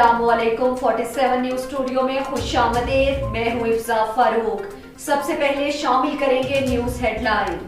अस्सलाम वालेकुम। 47 news studio में खुशामदीद। मैं हूँ इफ्जा फारूक। सबसे पहले शामिल करेंगे न्यूज हेडलाइन।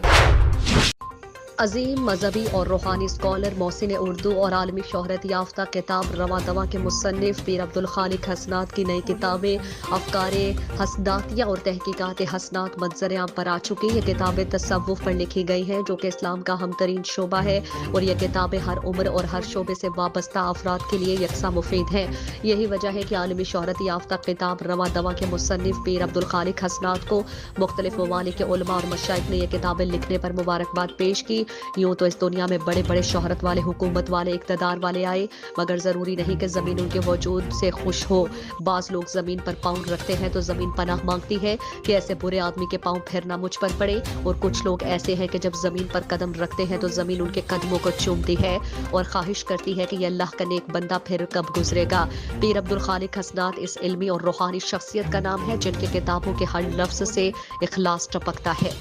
अजीम मजहबी और रूहानी स्कॉलर मोहसिन उर्दू और आलमी शोहरत याफ्ता किताब रवा दवा के मुसन्निफ पीर अब्दुल खालिक हसनात की नई किताबें अफकारे हसनातिया और तहकीकात हसनात मंजर आम पर आ चुकी। ये किताबें तसव्वुफ पर लिखी गई हैं जो कि इस्लाम का हमतरीन शोबा है, और ये किताबें हर उम्र और हर शोबे से वाबस्ता अफराद के लिए यकसा मुफीद हैं। यही वजह है कि आलमी शोहरत याफ्ता किताब रवा दवा के मुसन्निफ पीर अब्दुल खालिक हसनात को मुख्तलिफ ममालिक के उलमा और मशाइख ने यह किताबें लिखने पर मुबारकबाद पेश की। यूं तो इस दुनिया में बड़े बड़े शोहरत वाले, हुकूमत वाले, इक़्तिदार वाले आए, मगर ज़रूरी नहीं कि ज़मीन उनके वजूद से खुश हो। बाज़ लोग ज़मीन पर पाँव रखते हैं तो ज़मीन पनाह मांगती है कि ऐसे बुरे आदमी के पाँव फिर ना मुझ पर पड़े, और कुछ लोग ऐसे हैं कि जब ज़मीन पर कदम रखते हैं तो ज़मीन उनके कदमों को चूमती है और ख्वाहिश करती है कि ये अल्लाह का नेक बंदा फिर कब गुजरेगा। पीर अब्दुल खालिक हसनात इस इल्मी और रूहानी शख्सियत का नाम है जिनके किताबों के हर लफ्ज़ से इखलास टपकता है।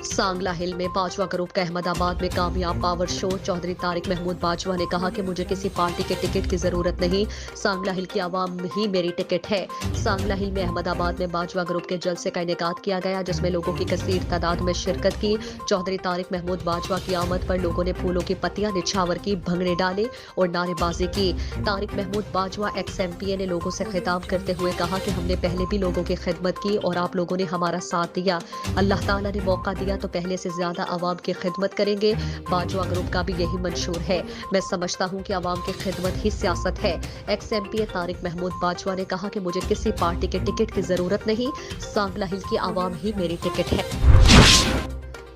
सांगला हिल में बाजवा ग्रुप का अहमदाबाद में कामयाब पावर शो। चौधरी तारिक महमूद बाजवा ने कहा कि मुझे किसी पार्टी के टिकट की जरूरत नहीं, सांगला हिल की आवाम ही मेरी टिकट है। सांगला हिल में अहमदाबाद में बाजवा ग्रुप के जलसे का इनेकाद किया गया जिसमें लोगों की कसीर तादाद में शिरकत की। चौधरी तारिक महमूद बाजवा की आमद पर लोगों ने फूलों की पत्तियां निछावर की, भंगड़े डाले और नारेबाजी की। तारिक महमूद बाजवा XMPA ने लोगों से खिताब करते हुए कहा कि हमने पहले भी लोगों की खिदमत की और आप लोगों ने हमारा साथ दिया। अल्लाह ताला ने मौका दिया तो पहले से ज्यादा आवाम की खिदमत करेंगे। बाजवा ग्रुप का भी यही मंशूर है। मैं समझता हूं कि आवाम की खिदमत ही सियासत है। XMPA तारिक महमूद बाजवा ने कहा कि मुझे किसी पार्टी के टिकट की जरूरत नहीं, सांगला हिल की आवाम ही मेरी टिकट है।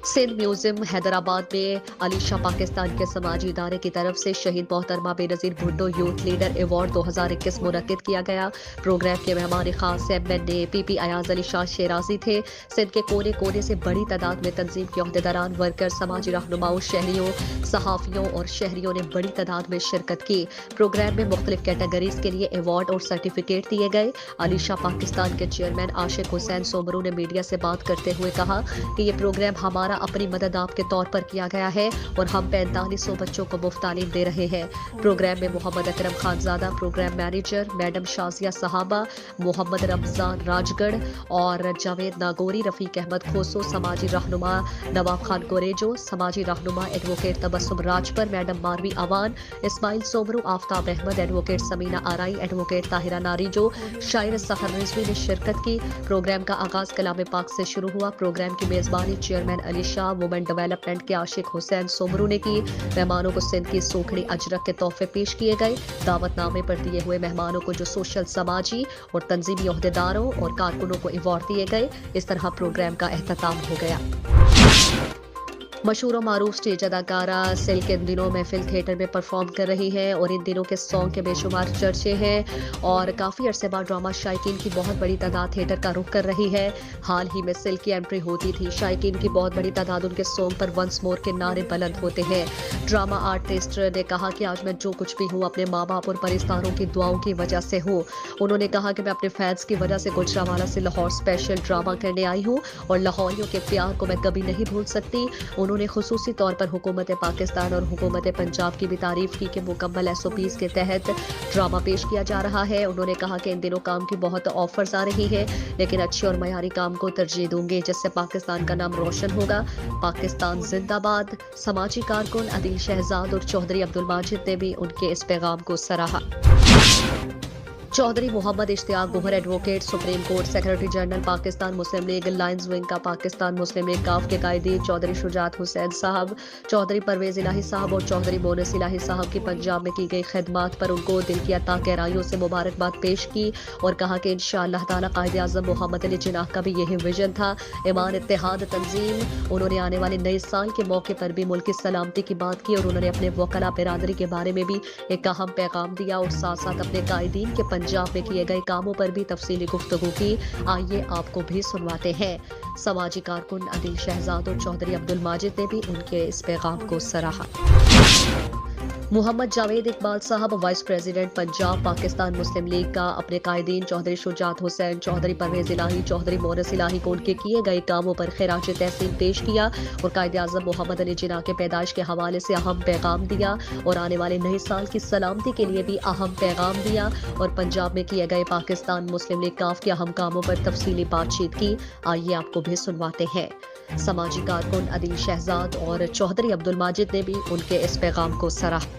सिंध म्यूजियम हैदराबाद में अलीशा पाकिस्तान के समाजी इदारे की तरफ से शहीद मोहतरमा Benazir Bhutto youth leader award 2021 मुनक्किद किया गया। प्रोग्राम के मेहमान खास MNA PP अयाज अली शाह शेराजी थे। सिंध के कोने कोने से बड़ी तादाद में तंजीम के अहदेदारान, वर्कर, समाजी रहनुमाओं, शहरियों, सहाफ़ियों और शहरियों ने बड़ी तादाद में शिरकत की। प्रोग्राम में मुख्तलिफ कैटेगरीज के लिए अवार्ड और सर्टिफिकेट दिए गए। अलीशा पाकिस्तान के चेयरमैन आशिक हुसैन सोमरू ने मीडिया से बात करते हुए कहा कि ये प्रोग्राम हमारा अपनी मदद आपके तौर पर किया गया है और हम 4500 बच्चों को मुफ्त तालीम दे रहे हैं। प्रोग्राम में Mohammad Akram Khanzada programme manager, madam Shazia Sahiba, Mohammad Ramzan Rajgarh और जावेद नागोरी, रफीक अहमद खोसो, समाजी रहनुमा नवाब खान कोरेजो, समाजी रहनुमा एडवोकेट तबस्सुम राजपर, मैडम मारवी अवान, इस्माइल सोमरू, आफ्ताब अहमद, एडवोकेट समीना आराई, एडवोकेट ताहिरा नारीजो, शायर सहर रिजवी ने शिरकत की। प्रोग्राम का आगाज कलाम पाक से शुरू हुआ। प्रोग्राम की मेजबानी chairman Ali Shah, women development के आशिक हुसैन सोमरू ने की। मेहमानों को सिंध की सोखड़ी अजरक के तोहफे पेश किए गए। दावतनामे पर दिए हुए मेहमानों को जो सोशल, समाजी और तंजीमी ओहदेदारों और कारकुनों को अवार्ड दिए गए। इस तरह प्रोग्राम का एहतताम हो गया। मशहूर और मारूफ स्टेज अदाकारा सिल्क इन दिनों महफिल थिएटर में परफॉर्म कर रही है और इन दिनों के सॉन्ग के बेशुमार चर्चे हैं और काफ़ी अरसे बाद ड्रामा शायकीन की बहुत बड़ी तादाद थिएटर का रुख कर रही है। हाल ही में सिल्क की एंट्री होती थी। शायकीन की बहुत बड़ी तादाद उनके सॉन्ग पर वंस मोर के नारे बुलंद होते हैं। ड्रामा आर्टिस्ट ने कहा कि आज मैं जो कुछ भी हूँ अपने माँ बाप और परिस्तारों की दुआओं की वजह से हूँ। उन्होंने कहा कि मैं अपने फैंस की वजह से गुजरावाला से लाहौर स्पेशल ड्रामा करने आई हूँ और लाहौरियों के प्यार को मैं कभी नहीं भूल सकती। उन्होंने खुसूसी तौर पर हुकूमत पाकिस्तान और हुकूमत पंजाब की भी तारीफ की कि मुकम्मल SOPs के तहत ड्रामा पेश किया जा रहा है। उन्होंने कहा कि इन दिनों काम की बहुत ऑफर्स आ रही है, लेकिन अच्छे और मयारी काम को तरजीह दूंगे जिससे पाकिस्तान का नाम रोशन होगा। पाकिस्तान जिंदाबाद। समाजी कारकुन अदील शहजाद और चौधरी अब्दुल माजिद ने भी उनके इस पैगाम को सराहा। Chaudhry Mohammad Ishtiaq Gohar advocate, supreme court secretary general Pakistan Muslim League lions wing का पाकिस्तान मुस्लिम लीग काफ के कायदीन चौधरी शुजात हुसैन साहब, चौधरी परवेज इलाही साहब और चौधरी मोनस इलाही साहब की पंजाब में की गई खिदमत पर उनको दिल की अता गहराइयों से मुबारकबाद पेश की और कहा कि इंशाअल्लाह ताला कायदे आज़म मोहम्मद अली जिन्नाह का भी यही विजन था। ईमान इत्तेहाद तंजीम। उन्होंने आने वाले नए साल के मौके पर भी मुल्क की सलामती की बात की और उन्होंने अपने वकला बिरादरी के बारे में भी एक अहम पैगाम दिया और साथ साथ अपने कायदीन के पंजाब में किए गए कामों पर भी तफसीली गुफ्तगू की। आइए आपको भी सुनवाते हैं। समाजी कारकुन अदील शहजाद और चौधरी अब्दुल माजिद ने भी उनके इस पैगाम को सराहा। मोहम्मद जावेद इकबाल साहब vice president Punjab Pakistan Muslim league का अपने कायदीन चौधरी शुजात हुसैन चौधरी परवेज इलाही चौधरी मोनस इलाही को उनके किए गए कामों पर खिराज तहसीन पेश किया और कायदे आज़म मोहम्मद अली जिन्ना के पैदाइश के हवाले से अहम पैगाम दिया और आने वाले नए साल की सलामती के लिए भी अहम पैगाम दिया और पंजाब में किए गए पाकिस्तान मुस्लिम लीग काफ के अहम कामों पर तफसीली बातचीत की। आइए आपको भी सुनवाते हैं। समाजी कारकुन अदील शहजाद और चौधरी अब्दुल माजिद ने भी उनके इस पैगाम को सराहा।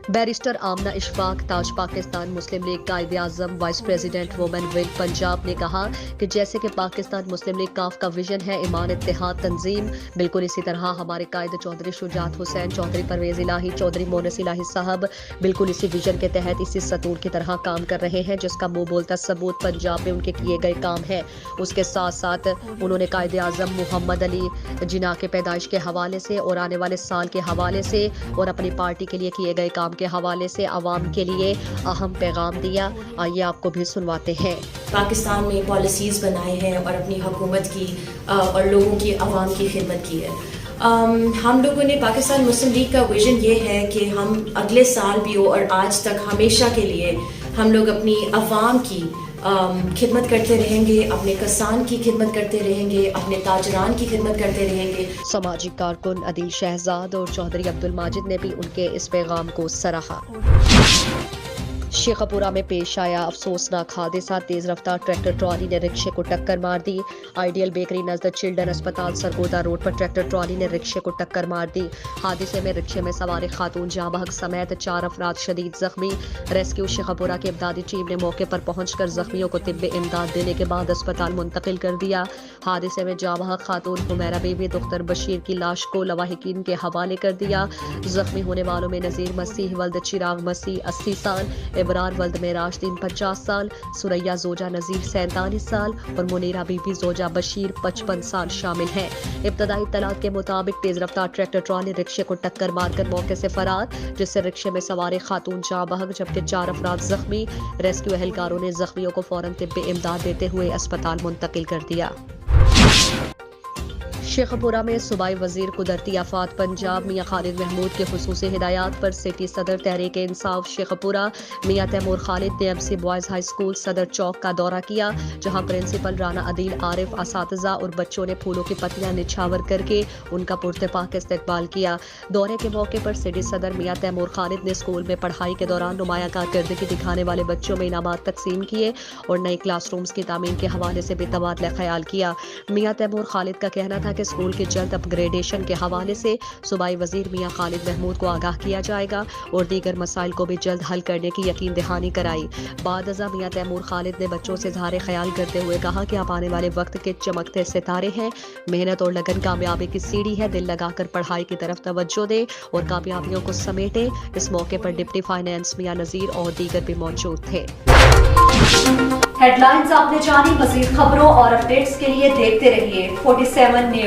Barrister Amna Ishfaq Taj Pakistan Muslim League Quaid e Azam vice president women wing Punjab ने कहा कि जैसे कि पाकिस्तान मुस्लिम लीग काफ का विजन है ईमान इत्तेहाद तंजीम, बिल्कुल इसी तरह हमारे कायद चौधरी शुजात हुसैन चौधरी परवेज इलाही चौधरी मोनस इलाही साहब बिल्कुल इसी विजन के तहत इसी सतूर की तरह काम कर रहे हैं जिसका मुंह बोलता सबूत पंजाब में उनके किए गए काम है। उसके साथ साथ उन्होंने कायदे आज़म मोहम्मद अली जिन्ना के पैदाइश के हवाले से और आने वाले साल के हवाले से और अपनी पार्टी के लिए किए गए काम के हवाले से आवाम के लिए अहम पैगाम दिया। आइए आपको भी सुनवाते हैं। पाकिस्तान में पॉलिसीज़ बनाए हैं और अपनी हुकूमत की और लोगों की आवाम की खिदमत की है। हम लोगों ने पाकिस्तान मुस्लिम लीग का विज़न ये है कि हम अगले साल भी हो और आज तक हमेशा के लिए हम लोग अपनी आवाम की खिदमत करते रहेंगे, अपने किसान की खिदमत करते रहेंगे, अपने ताजरान की खिदमत करते रहेंगे। समाजी कारकुन अदील शहजाद और चौधरी अब्दुल माजिद ने भी उनके इस पैगाम को सराहा। शेखपुरा में पेश आया अफसोसनाक हादसा, तेज रफ्तार ट्रैक्टर ट्रॉली ने रिक्शे को टक्कर मार दी। आइडियल बेकरी नजदीक चिल्ड्रन अस्पताल सरगोदा रोड पर ट्रैक्टर ट्रॉली ने रिक्शे को टक्कर मार दी। हादसे में रिक्शे में सवार खातून जाँ बहक समेत 4 अफराद शदीद जख्मी। रेस्क्यू शेखपुरा की इमदादी टीम ने मौके पर पहुंचकर जख्मियों को तिब्बी इमदाद देने के बाद अस्पताल मुंतकिल कर दिया। हादसे में जाँ बहक खातून हुमैरा बीबी दुख्तर बशीर की लाश को लवाहिकीन के हवाले कर दिया। जख्मी होने वालों में नजीर मसीह वल्द चिराग मसीह 80 साल, इबरार वल्द मेराज दीन 50 साल, सुरैया जोजा नजीर 47 साल और मुनीरा बीबी जोजा बशीर 55 साल शामिल हैं। इब्तदाई इत्तलात के मुताबिक तेज रफ्तार ट्रैक्टर ट्रॉली रिक्शे को टक्कर मारकर मौके से फरार, जिससे रिक्शे में सवार खातून जाँ बहक जबकि 4 अफराद जख्मी। रेस्क्यू एहलकारों ने जख्मियों को फौरन तिब्बी इमदाद देते हुए अस्पताल मुंतकिल कर दिया। शेखपुरा में सूबाई वजीर कुदरती आफात पंजाब मियां खालिद महमूद के खुसूसी हिदायत पर सिटी सदर तहरीक इंसाफ शेखपुरा मियां तैमूर खालिद ने एमसी बॉयज हाई स्कूल सदर चौक का दौरा किया, जहां प्रिंसिपल राना अदील आरिफ, असातिज़ा और बच्चों ने फूलों की पत्तियां निछावर करके उनका पुरतपाक इस्तकबाल किया। दौरे के मौके पर सिटी सदर मियां तैमूर खालिद ने स्कूल में पढ़ाई के दौरान नुमाया कारकर्दगी दिखाने वाले बच्चों में इनामात तकसीम किए और नए क्लासरूम्स की तामीर के हवाले से भी तबादला ख्याल किया। मियां तैमूर खालिद का कहना था कि स्कूल के जल्द अपग्रेडेशन के हवाले से सूबाई वजीर मियां खालिद महमूद को आगाह किया जाएगा और दीगर मसाइल को भी जल्द हल करने की यकीन दहानी कराई। बाद अज़ा मियां तैमूर खालिद ने बच्चों से इज़हार ख्याल करते हुए कहा कि आप आने वाले वक्त के चमकते सितारे हैं, मेहनत और लगन कामयाबी की सीढ़ी है, दिल लगाकर पढ़ाई की तरफ तवज्जो दे और कामयाबियों को समेटे। इस मौके पर डिप्टी फाइनेंस मियां नजीर और दीगर भी मौजूद थे। हेडलाइंस आपने जानी, मज़ीद खबरों और अपडेट्स के लिए देखते रहिए 47 न्यूज़।